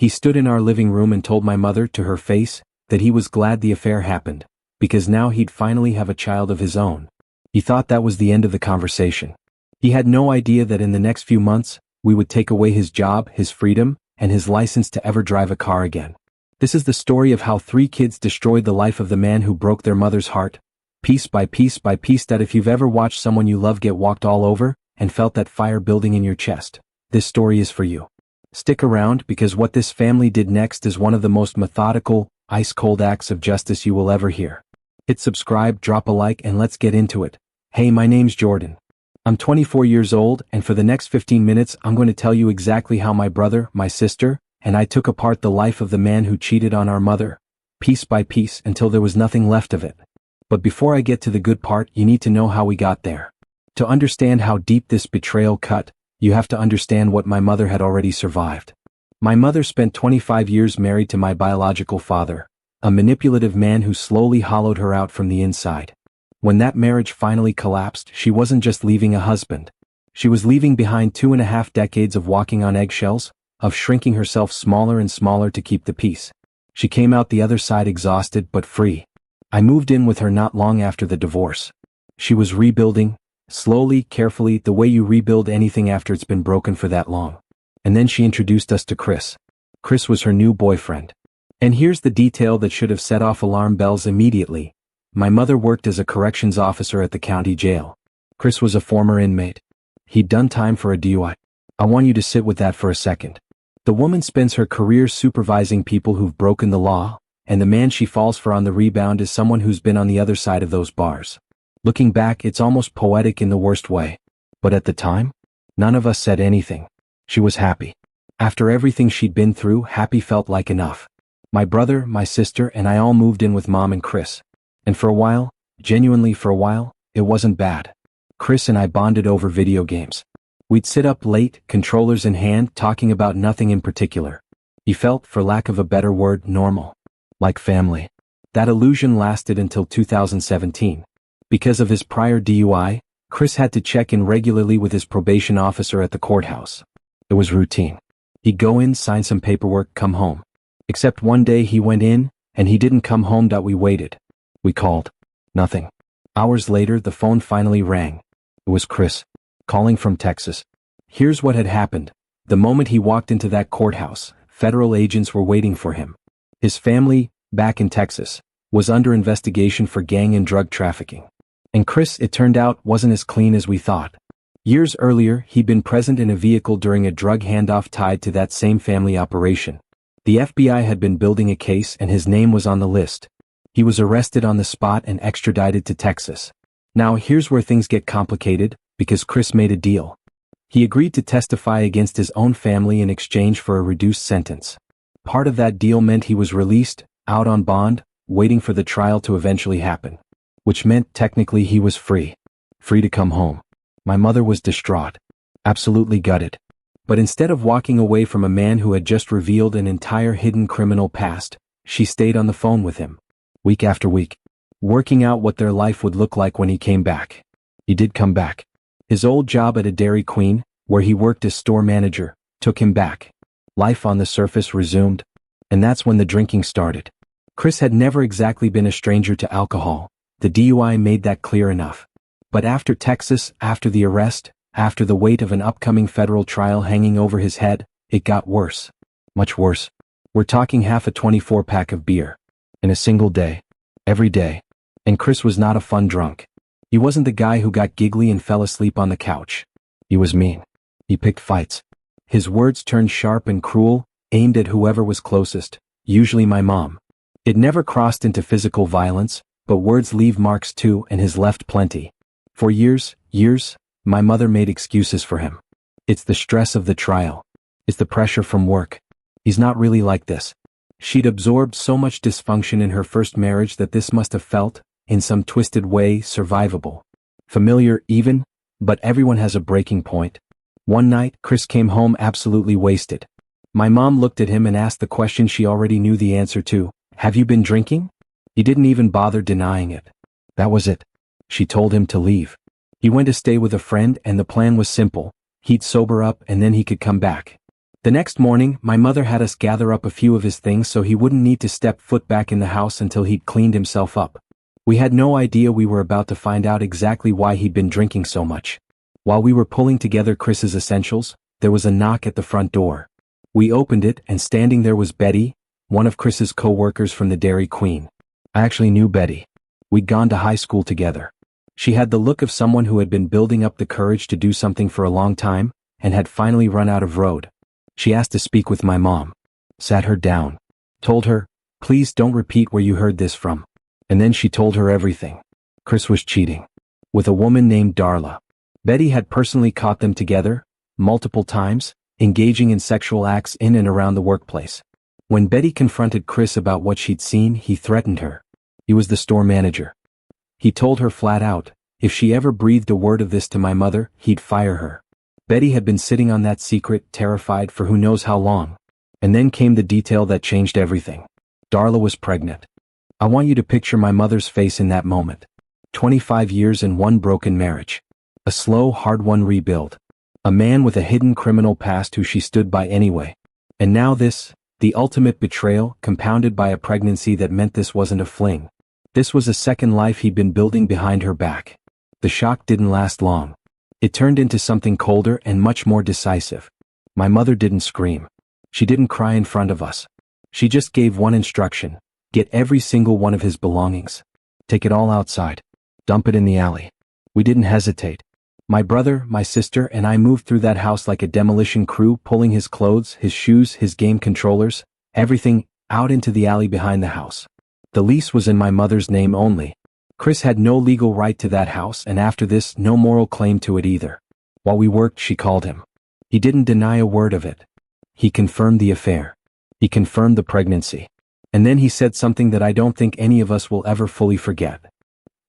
He stood in our living room and told my mother to her face that he was glad the affair happened, because now he'd finally have a child of his own. He thought that was the end of the conversation. He had no idea that in the next few months, we would take away his job, his freedom, and his license to ever drive a car again. This is the story of how 3 kids destroyed the life of the man who broke their mother's heart, piece by piece by piece. That if you've ever watched someone you love get walked all over, and felt that fire building in your chest, this story is for you. Stick around, because what this family did next is one of the most methodical, ice-cold acts of justice you will ever hear. Hit subscribe, drop a like, and let's get into it. Hey, my name's Jordan. I'm 24 years old, and for the next 15 minutes I'm going to tell you exactly how my brother, my sister, and I took apart the life of the man who cheated on our mother, piece by piece, until there was nothing left of it. But before I get to the good part, you need to know how we got there. To understand how deep this betrayal cut, you have to understand what my mother had already survived. My mother spent 25 years married to my biological father, a manipulative man who slowly hollowed her out from the inside. When that marriage finally collapsed, she wasn't just leaving a husband. She was leaving behind 2.5 decades of walking on eggshells, of shrinking herself smaller and smaller to keep the peace. She came out the other side exhausted but free. I moved in with her not long after the divorce. She was rebuilding, slowly, carefully, the way you rebuild anything after it's been broken for that long. And then she introduced us to Chris. Chris was her new boyfriend. And here's the detail that should have set off alarm bells immediately. My mother worked as a corrections officer at the county jail. Chris was a former inmate. He'd done time for a DUI. I want you to sit with that for a second. The woman spends her career supervising people who've broken the law, and the man she falls for on the rebound is someone who's been on the other side of those bars. Looking back, it's almost poetic in the worst way. But at the time, none of us said anything. She was happy. After everything she'd been through, happy felt like enough. My brother, my sister, and I all moved in with Mom and Chris. And for a while, genuinely for a while, it wasn't bad. Chris and I bonded over video games. We'd sit up late, controllers in hand, talking about nothing in particular. He felt, for lack of a better word, normal. Like family. That illusion lasted until 2017. Because of his prior DUI, Chris had to check in regularly with his probation officer at the courthouse. It was routine. He'd go in, sign some paperwork, come home. Except one day he went in, and he didn't come home. We waited. We called. Nothing. Hours later, the phone finally rang. It was Chris, calling from Texas. Here's what had happened. The moment he walked into that courthouse, federal agents were waiting for him. His family, back in Texas, was under investigation for gang and drug trafficking. And Chris, it turned out, wasn't as clean as we thought. Years earlier, he'd been present in a vehicle during a drug handoff tied to that same family operation. The FBI had been building a case and his name was on the list. He was arrested on the spot and extradited to Texas. Now here's where things get complicated, because Chris made a deal. He agreed to testify against his own family in exchange for a reduced sentence. Part of that deal meant he was released, out on bond, waiting for the trial to eventually happen. Which meant technically he was free. Free to come home. My mother was distraught. Absolutely gutted. But instead of walking away from a man who had just revealed an entire hidden criminal past, she stayed on the phone with him. Week after week. Working out what their life would look like when he came back. He did come back. His old job at a Dairy Queen, where he worked as store manager, took him back. Life on the surface resumed. And that's when the drinking started. Chris had never exactly been a stranger to alcohol. The DUI made that clear enough. But after Texas, after the arrest, after the weight of an upcoming federal trial hanging over his head, it got worse. Much worse. We're talking half a 24-pack of beer. In a single day. Every day. And Chris was not a fun drunk. He wasn't the guy who got giggly and fell asleep on the couch. He was mean. He picked fights. His words turned sharp and cruel, aimed at whoever was closest, usually my mom. It never crossed into physical violence, but words leave marks too, and his left plenty. For years, my mother made excuses for him. It's the stress of the trial. It's the pressure from work. He's not really like this. She'd absorbed so much dysfunction in her first marriage that this must have felt, in some twisted way, survivable. Familiar even, but everyone has a breaking point. One night, Chris came home absolutely wasted. My mom looked at him and asked the question she already knew the answer to. Have you been drinking? He didn't even bother denying it. That was it. She told him to leave. He went to stay with a friend and the plan was simple. He'd sober up and then he could come back. The next morning, my mother had us gather up a few of his things so he wouldn't need to step foot back in the house until he'd cleaned himself up. We had no idea we were about to find out exactly why he'd been drinking so much. While we were pulling together Chris's essentials, there was a knock at the front door. We opened it, and standing there was Betty, one of Chris's co-workers from the Dairy Queen. I actually knew Betty. We'd gone to high school together. She had the look of someone who had been building up the courage to do something for a long time, and had finally run out of road. She asked to speak with my mom. Sat her down. Told her, please don't repeat where you heard this from. And then she told her everything. Chris was cheating. With a woman named Darla. Betty had personally caught them together, multiple times, engaging in sexual acts in and around the workplace. When Betty confronted Chris about what she'd seen, he threatened her. He was the store manager. He told her flat out, if she ever breathed a word of this to my mother, he'd fire her. Betty had been sitting on that secret, terrified for who knows how long. And then came the detail that changed everything. Darla was pregnant. I want you to picture my mother's face in that moment. 25 years and one broken marriage. A slow, hard-won rebuild. A man with a hidden criminal past who she stood by anyway. And now this, the ultimate betrayal, compounded by a pregnancy that meant this wasn't a fling. This was a second life he'd been building behind her back. The shock didn't last long. It turned into something colder and much more decisive. My mother didn't scream. She didn't cry in front of us. She just gave one instruction. Get every single one of his belongings. Take it all outside. Dump it in the alley. We didn't hesitate. My brother, my sister, and I moved through that house like a demolition crew, pulling his clothes, his shoes, his game controllers, everything, out into the alley behind the house. The lease was in my mother's name only. Chris had no legal right to that house, and after this, no moral claim to it either. While we worked, she called him. He didn't deny a word of it. He confirmed the affair. He confirmed the pregnancy. And then he said something that I don't think any of us will ever fully forget.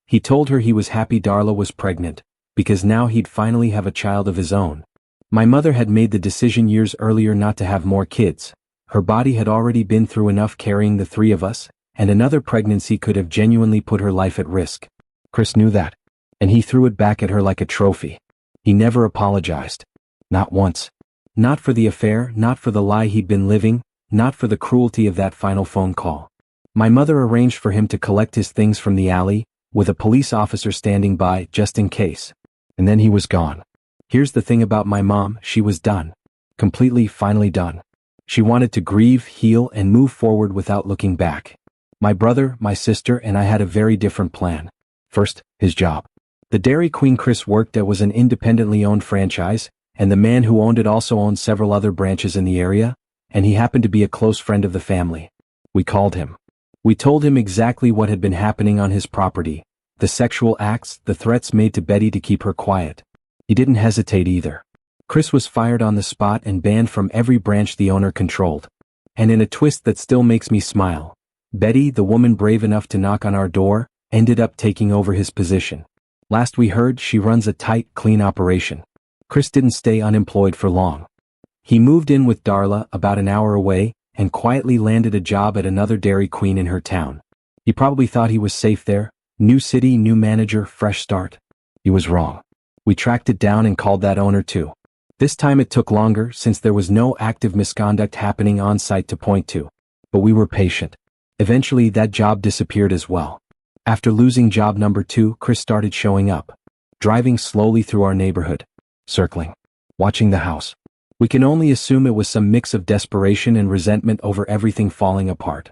He told her he was happy Darla was pregnant, because now he'd finally have a child of his own. My mother had made the decision years earlier not to have more kids. Her body had already been through enough carrying the three of us, and another pregnancy could have genuinely put her life at risk. Chris knew that, and he threw it back at her like a trophy. He never apologized. Not once. Not for the affair, not for the lie he'd been living, not for the cruelty of that final phone call. My mother arranged for him to collect his things from the alley, with a police officer standing by, just in case. And then he was gone. Here's the thing about my mom, she was done. Completely, finally done. She wanted to grieve, heal, and move forward without looking back. My brother, my sister, and I had a very different plan. First, his job. The Dairy Queen Chris worked at was an independently owned franchise, and the man who owned it also owned several other branches in the area, and he happened to be a close friend of the family. We called him. We told him exactly what had been happening on his property, the sexual acts, the threats made to Betty to keep her quiet. He didn't hesitate either. Chris was fired on the spot and banned from every branch the owner controlled. And in a twist that still makes me smile, Betty, the woman brave enough to knock on our door, ended up taking over his position. Last we heard, she runs a tight, clean operation. Chris didn't stay unemployed for long. He moved in with Darla, about an hour away, and quietly landed a job at another Dairy Queen in her town. He probably thought he was safe there. New city, new manager, fresh start. He was wrong. We tracked it down and called that owner too. This time it took longer since there was no active misconduct happening on site to point to. But we were patient. Eventually that job disappeared as well. After losing job number 2, Chris started showing up. Driving slowly through our neighborhood. Circling. Watching the house. We can only assume it was some mix of desperation and resentment over everything falling apart.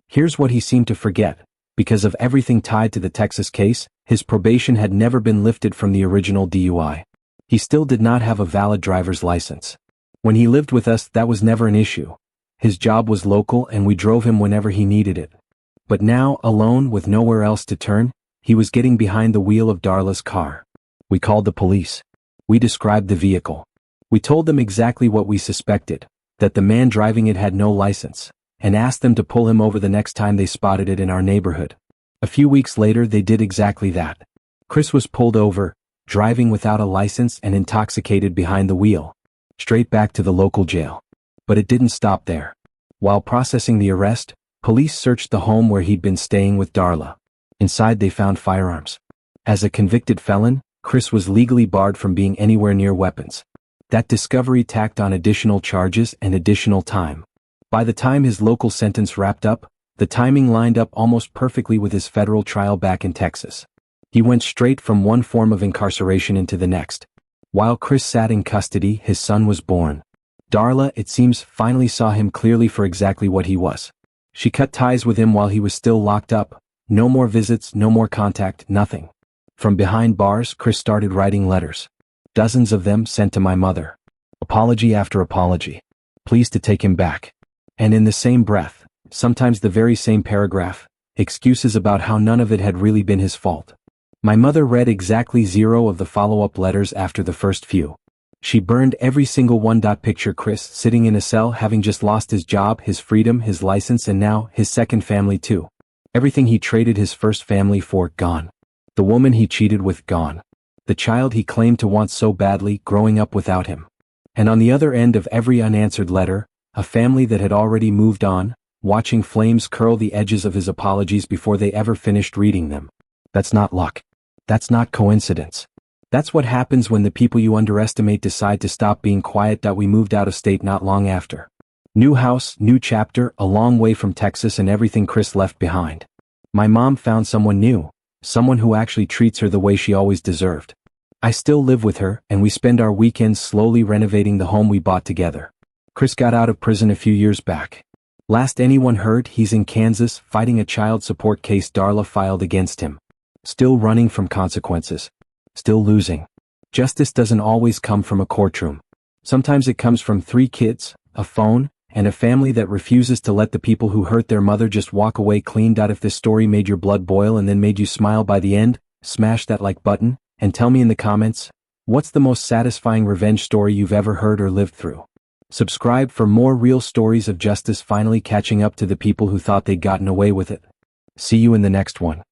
Here's what he seemed to forget. Because of everything tied to the Texas case, his probation had never been lifted from the original DUI. He still did not have a valid driver's license. When he lived with us, that was never an issue. His job was local and we drove him whenever he needed it. But now, alone with nowhere else to turn, he was getting behind the wheel of Darla's car. We called the police. We described the vehicle. We told them exactly what we suspected, that the man driving it had no license, and asked them to pull him over the next time they spotted it in our neighborhood. A few weeks later they did exactly that. Chris was pulled over, driving without a license and intoxicated behind the wheel. Straight back to the local jail. But it didn't stop there. While processing the arrest, police searched the home where he'd been staying with Darla. Inside they found firearms. As a convicted felon, Chris was legally barred from being anywhere near weapons. That discovery tacked on additional charges and additional time. By the time his local sentence wrapped up, the timing lined up almost perfectly with his federal trial back in Texas. He went straight from one form of incarceration into the next. While Chris sat in custody, his son was born. Darla, it seems, finally saw him clearly for exactly what he was. She cut ties with him while he was still locked up. No more visits, no more contact, nothing. From behind bars, Chris started writing letters. Dozens of them sent to my mother. Apology after apology. Please to take him back. And in the same breath, sometimes the very same paragraph, excuses about how none of it had really been his fault. My mother read exactly 0 of the follow-up letters after the first few. She burned every single one. Picture Chris sitting in a cell, having just lost his job, his freedom, his license, and now his second family too. Everything he traded his first family for, gone. The woman he cheated with, gone. The child he claimed to want so badly, growing up without him. And on the other end of every unanswered letter, a family that had already moved on, watching flames curl the edges of his apologies before they ever finished reading them. That's not luck. That's not coincidence. That's what happens when the people you underestimate decide to stop being quiet. We moved out of state not long after. New house, new chapter, a long way from Texas and everything Chris left behind. My mom found someone new, someone who actually treats her the way she always deserved. I still live with her, and we spend our weekends slowly renovating the home we bought together. Chris got out of prison a few years back. Last anyone heard, he's in Kansas fighting a child support case Darla filed against him. Still running from consequences. Still losing. Justice doesn't always come from a courtroom. Sometimes it comes from 3 kids, a phone, and a family that refuses to let the people who hurt their mother just walk away clean. If this story made your blood boil and then made you smile by the end, smash that like button, and tell me in the comments, what's the most satisfying revenge story you've ever heard or lived through? Subscribe for more real stories of justice finally catching up to the people who thought they'd gotten away with it. See you in the next one.